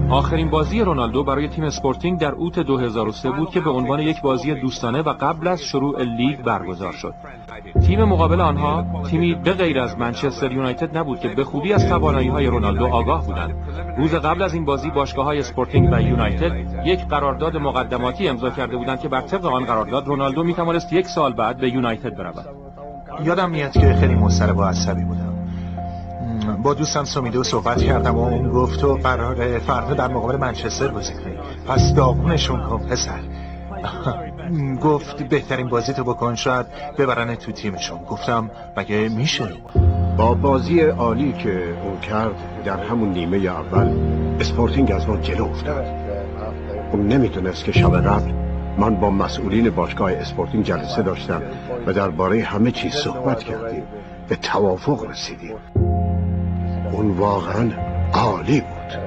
آخرین بازی رونالدو برای تیم اسپورتینگ در اوت 2003 بود که به عنوان یک بازی دوستانه و قبل از شروع لیگ برگزار شد. تیم مقابل آنها تیمی به غیر از منچستر یونایتد نبود که به خوبی از توانایی‌های رونالدو آگاه بودند. روز قبل از این بازی باشگاه‌های اسپورتینگ و یونایتد یک قرارداد مقدماتی امضا کرده بودند که بر طبق آن قرارداد رونالدو می‌توانست 1 سال بعد به یونایتد برود. یادم میاد که خیلی مضطرب و عصبی بودم. با دوستم سومیدو صحبت کردم و اون گفت تو قراره فردا در مقابل منچستر بازی کنی، پس داغونشون کن پسر. گفت بهترین بازی تو بکن، شاید ببرن تو تیمشون. گفتم مگه میشه؟ با بازی عالی که اون کرد در همون نیمه اول اسپورتینگ از ما جلو افتاد. اون نمیتونست که شب قبل من با مسئولین باشگاه اسپورتینگ جلسه داشتم و درباره همه چیز صحبت کردیم، به توافق رسیدیم. اون واقعا عالی بود.